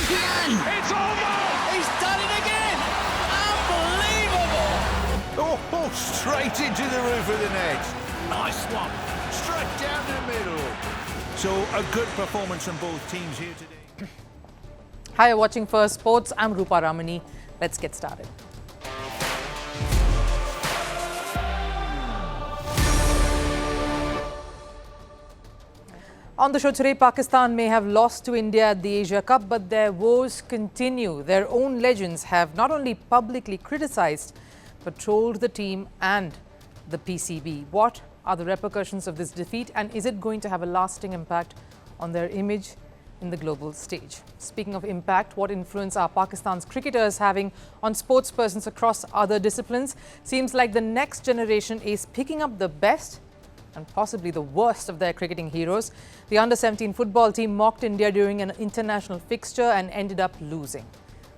Batsman! It's almost! He's done it again! Unbelievable! Oh, straight into the roof of the net. Nice one. Straight down the middle. So a good performance from both teams here today. Hi, you're watching Firstpost. I'm Rupha Ramani. Let's get started. On the show today, Pakistan may have lost to India at the Asia Cup, but their woes continue. Their own legends have not only publicly criticized, but trolled the team and the PCB. What are the repercussions of this defeat, and is it going to have a lasting impact on their image in the global stage? Speaking of impact, what influence are Pakistan's cricketers having on sportspersons across other disciplines? Seems like the next generation is picking up the best and possibly the worst of their cricketing heroes. The under-17 football team mocked India during an international fixture and ended up losing.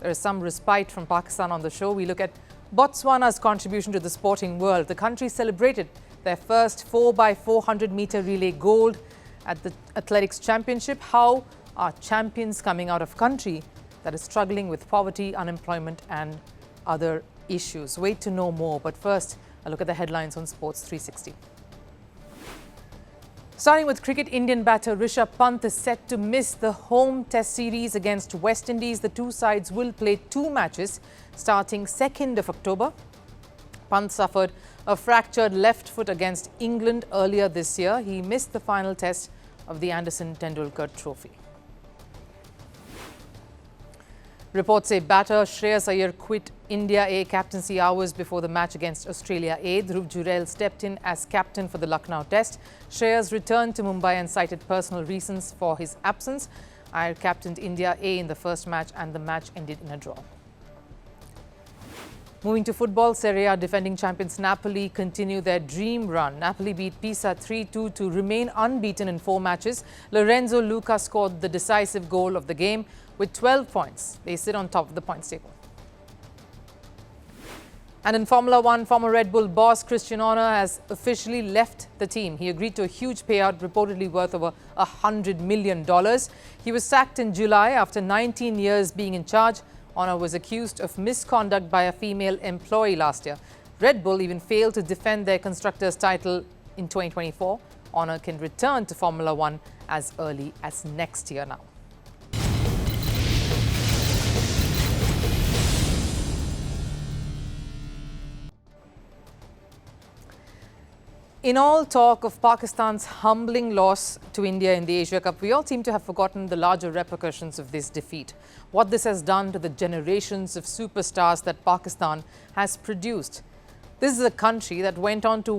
There is some respite from Pakistan on the show. We look at Botswana's contribution to the sporting world. The country celebrated their first 4x400 meter relay gold at the Athletics Championship. How are champions coming out of country that is struggling with poverty, unemployment and other issues? Wait to know more, but first a look at the headlines on Sports 360. Starting with cricket, Indian batter Rishabh Pant is set to miss the home test series against West Indies. The two sides will play 2 matches starting 2nd of October. Pant suffered a fractured left foot against England earlier this year. He missed the final test of the Anderson Tendulkar Trophy. Reports say batter Shreyas Iyer quit India A captaincy hours before the match against Australia A. Dhruv Jurel stepped in as captain for the Lucknow Test. Shreyas returned to Mumbai and cited personal reasons for his absence. Iyer captained India A in the first match and the match ended in a draw. Moving to football, Serie A defending champions Napoli continue their dream run. Napoli beat Pisa 3-2 to remain unbeaten in 4 matches. Lorenzo Luca scored the decisive goal of the game. With 12 points, they sit on top of the points table. And in Formula One, former Red Bull boss Christian Horner has officially left the team. He agreed to a huge payout, reportedly worth over $100 million. He was sacked in July after 19 years being in charge. Horner was accused of misconduct by a female employee last year. Red Bull even failed to defend their constructors' title in 2024. Horner can return to Formula One as early as next year now. In all talk of Pakistan's humbling loss to India in the Asia Cup, we all seem to have forgotten the larger repercussions of this defeat. What this has done to the generations of superstars that Pakistan has produced. This is a country that went on to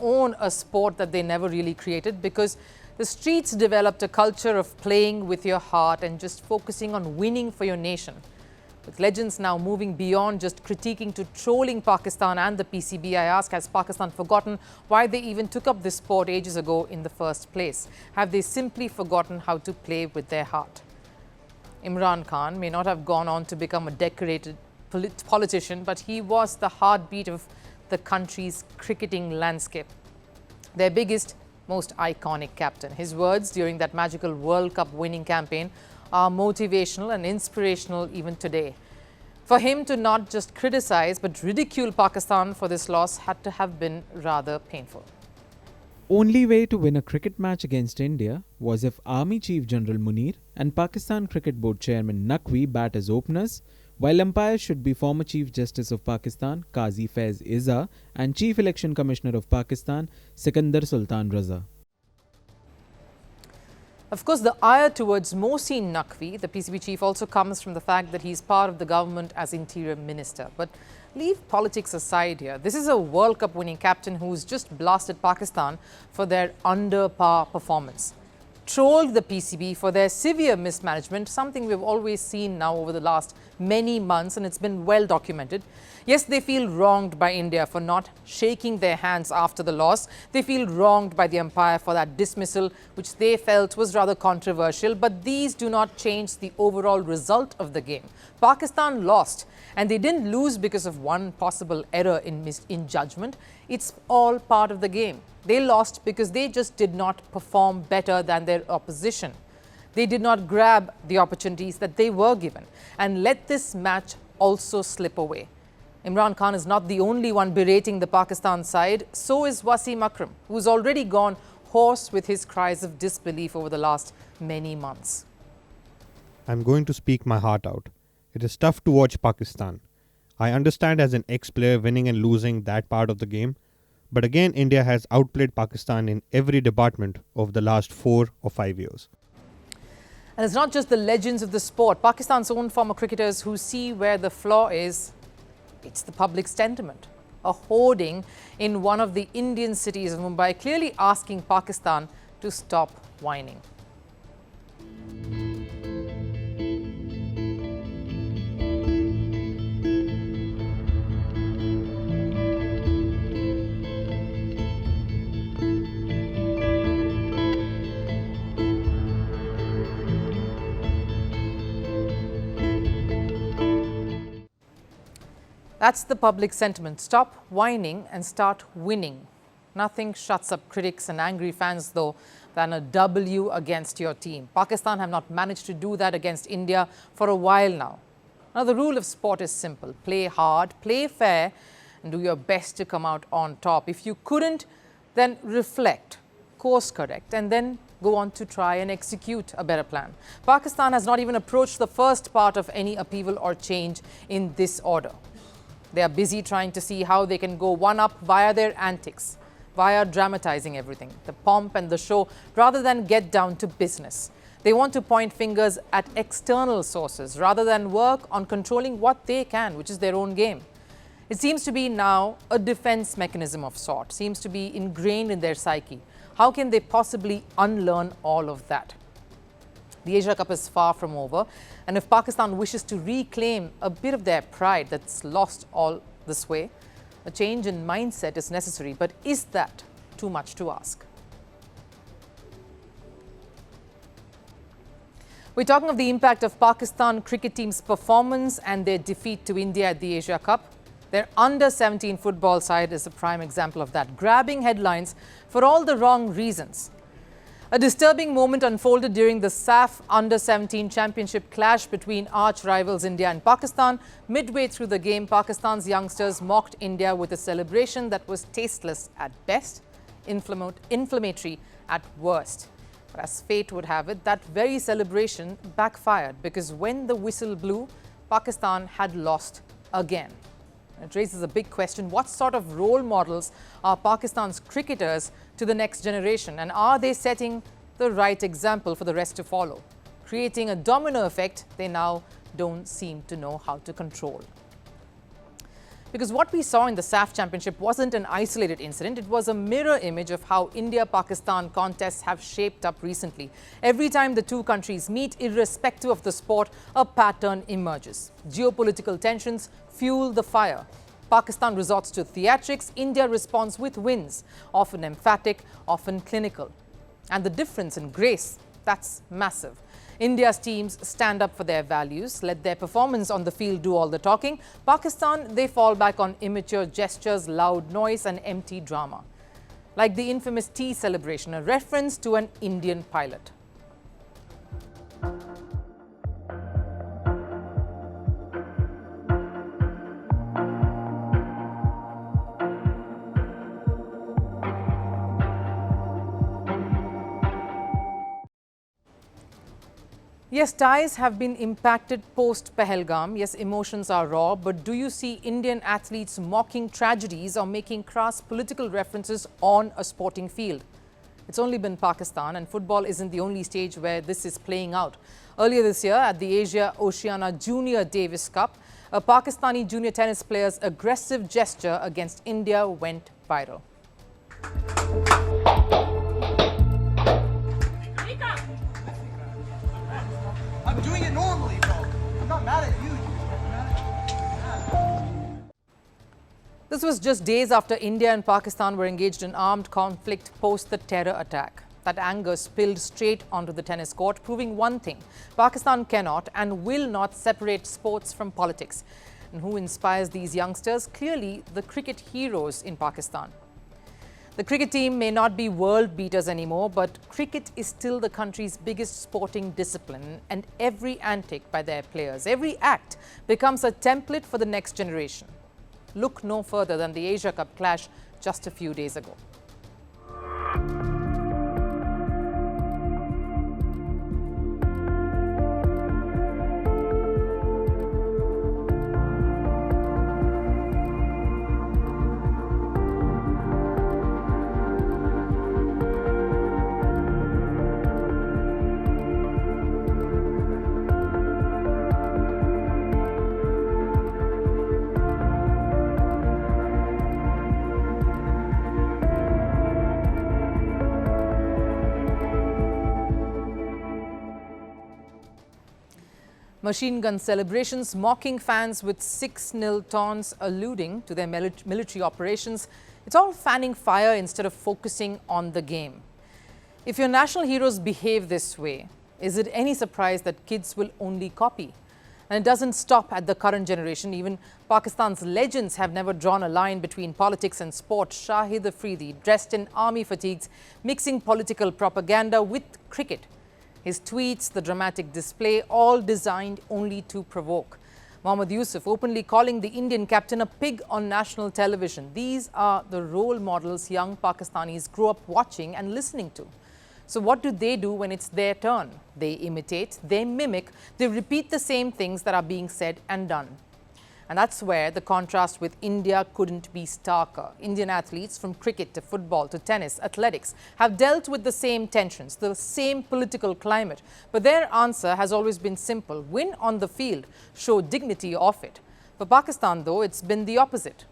own a sport that they never really created, because the streets developed a culture of playing with your heart and just focusing on winning for your nation. With legends now moving beyond just critiquing to trolling Pakistan and the PCB, I ask, has Pakistan forgotten why they even took up this sport ages ago in the first place? Have they simply forgotten how to play with their heart? Imran Khan may not have gone on to become a decorated politician, but he was the heartbeat of the country's cricketing landscape. Their biggest, most iconic captain. His words during that magical World Cup winning campaign are motivational and inspirational even today. For him to not just criticize but ridicule Pakistan for this loss had to have been rather painful. Only way to win a cricket match against India was if Army Chief General Munir and Pakistan Cricket Board Chairman Naqvi bat as openers, while umpires should be former Chief Justice of Pakistan Qazi Faiz Iza and Chief Election Commissioner of Pakistan Sikandar Sultan Raza. Of course, the ire towards Mohsin Naqvi, the PCB chief, also comes from the fact that he's part of the government as Interior Minister. But leave politics aside here. This is a World Cup winning captain who's just blasted Pakistan for their under-par performance. Trolled the PCB for their severe mismanagement, something we've always seen now over the last many months, and it's been well documented. Yes, they feel wronged by India for not shaking their hands after the loss. They feel wronged by the umpire for that dismissal, which they felt was rather controversial. But these do not change the overall result of the game. Pakistan lost, and they didn't lose because of one possible error in judgment. It's all part of the game. They lost because they just did not perform better than their opposition. They did not grab the opportunities that they were given and let this match also slip away. Imran Khan is not the only one berating the Pakistan side. So is Wasim Akram, who's already gone hoarse with his cries of disbelief over the last many months. I'm going to speak my heart out. It is tough to watch Pakistan. I understand as an ex-player winning and losing that part of the game. But again, India has outplayed Pakistan in every department over the last 4 or 5 years. And it's not just the legends of the sport. Pakistan's own former cricketers who see where the flaw is. It's the public sentiment. A hoarding in one of the Indian cities of Mumbai clearly asking Pakistan to stop whining. That's the public sentiment. Stop whining and start winning. Nothing shuts up critics and angry fans, though, than a W against your team. Pakistan have not managed to do that against India for a while now. Now, the rule of sport is simple. Play hard, play fair, and do your best to come out on top. If you couldn't, then reflect, course correct, and then go on to try and execute a better plan. Pakistan has not even approached the first part of any upheaval or change in this order. They are busy trying to see how they can go one up via their antics, via dramatizing everything, the pomp and the show, rather than get down to business. They want to point fingers at external sources rather than work on controlling what they can, which is their own game. It seems to be now a defense mechanism of sort, seems to be ingrained in their psyche. How can they possibly unlearn all of that? The Asia Cup is far from over, and if Pakistan wishes to reclaim a bit of their pride that's lost all this way, a change in mindset is necessary. But is that too much to ask? We're talking of the impact of Pakistan cricket team's performance and their defeat to India at the Asia Cup. Their under-17 football side is a prime example of that, grabbing headlines for all the wrong reasons. A disturbing moment unfolded during the SAFF Under-17 Championship clash between arch-rivals India and Pakistan. Midway through the game, Pakistan's youngsters mocked India with a celebration that was tasteless at best, inflammatory at worst. But as fate would have it, that very celebration backfired because when the whistle blew, Pakistan had lost again. It raises a big question. What sort of role models are Pakistan's cricketers to the next generation? And are they setting the right example for the rest to follow? Creating a domino effect they now don't seem to know how to control. Because what we saw in the SAFF Championship wasn't an isolated incident. It was a mirror image of how India-Pakistan contests have shaped up recently. Every time the two countries meet, irrespective of the sport, a pattern emerges. Geopolitical tensions fuel the fire. Pakistan resorts to theatrics. India responds with wins, often emphatic, often clinical. And the difference in grace, that's massive. India's teams stand up for their values, let their performance on the field do all the talking. Pakistan, they fall back on immature gestures, loud noise and empty drama. Like the infamous tea celebration, a reference to an Indian pilot. Yes, ties have been impacted post-Pahalgam. Yes, emotions are raw, but do you see Indian athletes mocking tragedies or making crass political references on a sporting field? It's only been Pakistan, and football isn't the only stage where this is playing out. Earlier this year, at the Asia Oceania Junior Davis Cup, a Pakistani junior tennis player's aggressive gesture against India went viral. I'm doing it normally, bro. I'm not mad at you. This was just days after India and Pakistan were engaged in armed conflict post the terror attack. That anger spilled straight onto the tennis court, proving one thing: Pakistan cannot and will not separate sports from politics. And who inspires these youngsters? Clearly, the cricket heroes in Pakistan. The cricket team may not be world beaters anymore, but cricket is still the country's biggest sporting discipline, and every antic by their players, every act becomes a template for the next generation. Look no further than the Asia Cup clash just a few days ago. Machine gun celebrations, mocking fans with 6-0 taunts, alluding to their military operations. It's all fanning fire instead of focusing on the game. If your national heroes behave this way, is it any surprise that kids will only copy? And it doesn't stop at the current generation. Even Pakistan's legends have never drawn a line between politics and sport. Shahid Afridi, dressed in army fatigues, mixing political propaganda with cricket. His tweets, the dramatic display, all designed only to provoke. Mohammad Yusuf openly calling the Indian captain a pig on national television. These are the role models young Pakistanis grew up watching and listening to. So what do they do when it's their turn? They imitate, they mimic, they repeat the same things that are being said and done. And that's where the contrast with India couldn't be starker. Indian athletes, from cricket to football to tennis, athletics, have dealt with the same tensions, the same political climate. But their answer has always been simple: win on the field, show dignity off it. For Pakistan, though, it's been the opposite.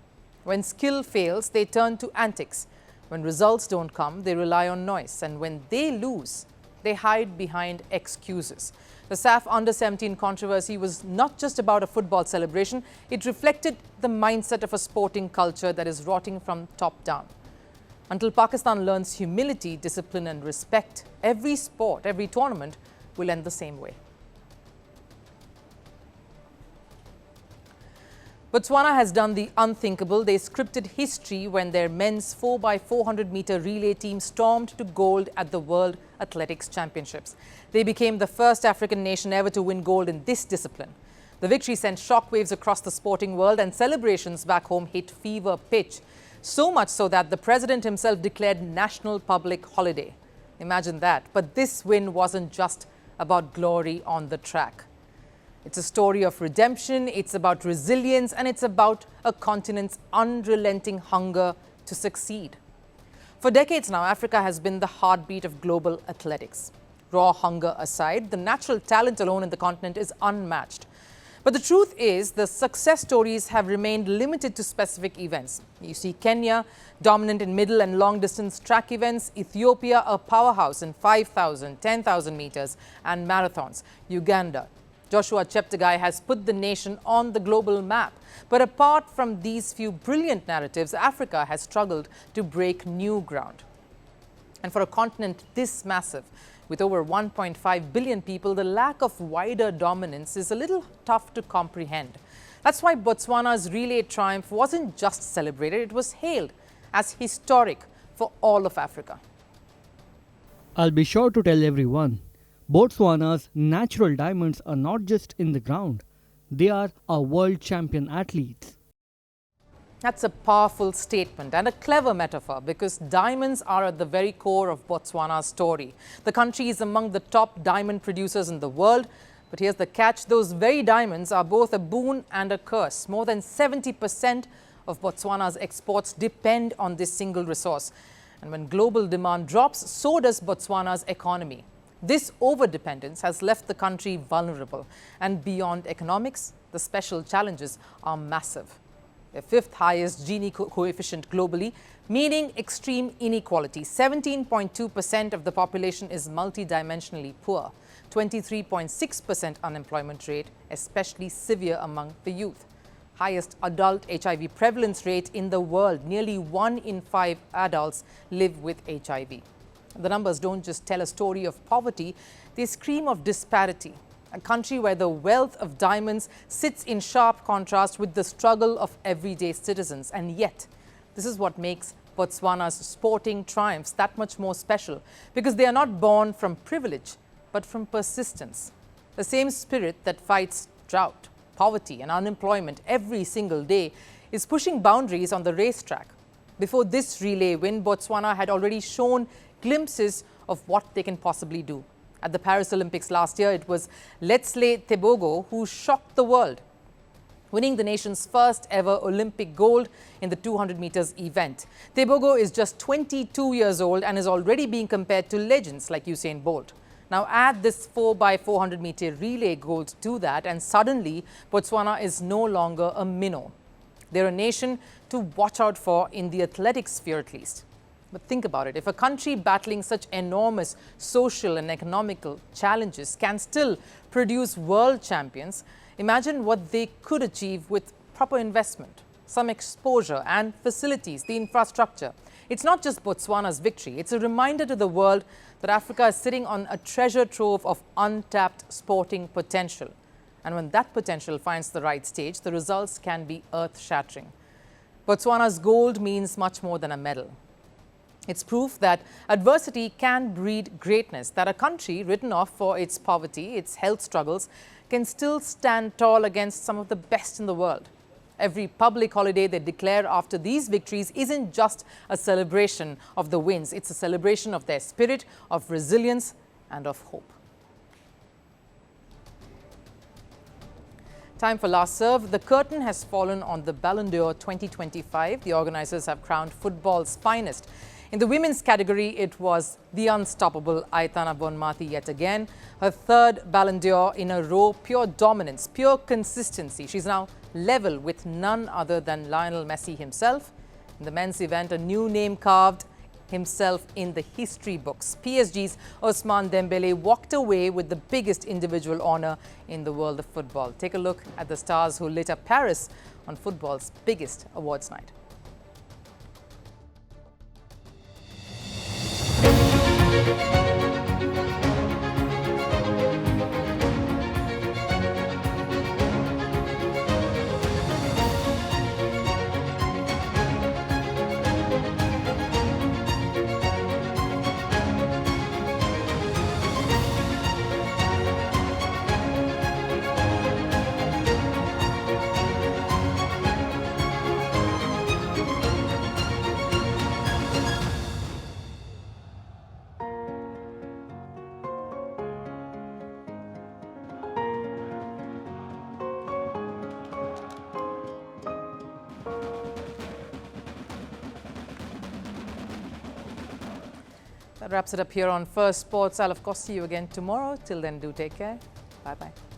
When skill fails, they turn to antics. When results don't come, they rely on noise. And when they lose, they hide behind excuses. The SAFF Under-17 controversy was not just about a football celebration. It reflected the mindset of a sporting culture that is rotting from top down. Until Pakistan learns humility, discipline and respect, every sport, every tournament will end the same way. Botswana has done the unthinkable. They scripted history when their men's 4x400-meter relay team stormed to gold at the World Athletics Championships. They became the first African nation ever to win gold in this discipline. The victory sent shockwaves across the sporting world, and celebrations back home hit fever pitch. So much so that the president himself declared national public holiday. Imagine that. But this win wasn't just about glory on the track. It's a story of redemption, it's about resilience, and it's about a continent's unrelenting hunger to succeed. For decades now, Africa has been the heartbeat of global athletics. Raw hunger aside, the natural talent alone in the continent is unmatched. But the truth is, the success stories have remained limited to specific events. You see Kenya, dominant in middle and long-distance track events. Ethiopia, a powerhouse in 5,000, 10,000 meters and marathons. Uganda, Joshua Cheptegei has put the nation on the global map. But apart from these few brilliant narratives, Africa has struggled to break new ground. And for a continent this massive, with over 1.5 billion people, the lack of wider dominance is a little tough to comprehend. That's why Botswana's relay triumph wasn't just celebrated, it was hailed as historic for all of Africa. I'll be sure to tell everyone, Botswana's natural diamonds are not just in the ground, they are our world champion athletes. That's a powerful statement and a clever metaphor, because diamonds are at the very core of Botswana's story. The country is among the top diamond producers in the world. But here's the catch: those very diamonds are both a boon and a curse. More than 70% of Botswana's exports depend on this single resource. And when global demand drops, so does Botswana's economy. This overdependence has left the country vulnerable. And beyond economics, the special challenges are massive. The fifth highest Gini coefficient globally, meaning extreme inequality. 17.2% of the population is multidimensionally poor. 23.6% unemployment rate, especially severe among the youth. Highest adult HIV prevalence rate in the world. Nearly 1 in 5 adults live with HIV. The numbers don't just tell a story of poverty, they scream of disparity. A country where the wealth of diamonds sits in sharp contrast with the struggle of everyday citizens. And yet, this is what makes Botswana's sporting triumphs that much more special because they are not born from privilege, but from persistence. The same spirit that fights drought, poverty and unemployment every single day is pushing boundaries on the racetrack. Before this relay win, Botswana had already shown glimpses of what they can possibly do. At the Paris Olympics last year, it was Letsley Tebogo who shocked the world, winning the nation's first ever Olympic gold in the 200 meters event. Tebogo is just 22 years old and is already being compared to legends like Usain Bolt. Now add this 4x400 meter relay gold to that and suddenly Botswana is no longer a minnow. They're a nation to watch out for in the athletic sphere at least. But think about it, if a country battling such enormous social and economical challenges can still produce world champions, imagine what they could achieve with proper investment, some exposure and facilities, the infrastructure. It's not just Botswana's victory, it's a reminder to the world that Africa is sitting on a treasure trove of untapped sporting potential. And when that potential finds the right stage, the results can be earth-shattering. Botswana's gold means much more than a medal. It's proof that adversity can breed greatness, that a country written off for its poverty, its health struggles, can still stand tall against some of the best in the world. Every public holiday they declare after these victories isn't just a celebration of the wins, it's a celebration of their spirit, of resilience and of hope. Time for last serve. The curtain has fallen on the Ballon d'Or 2025. The organisers have crowned football's finest. In the women's category, it was the unstoppable Aitana Bonmati yet again. Her third Ballon d'Or in a row, pure dominance, pure consistency. She's now level with none other than Lionel Messi himself. In the men's event, a new name carved himself in the history books. PSG's Ousmane Dembele walked away with the biggest individual honour in the world of football. Take a look at the stars who lit up Paris on football's biggest awards night. That wraps it up here on First Sports. I'll of course see you again tomorrow. Till then, do take care. Bye-bye.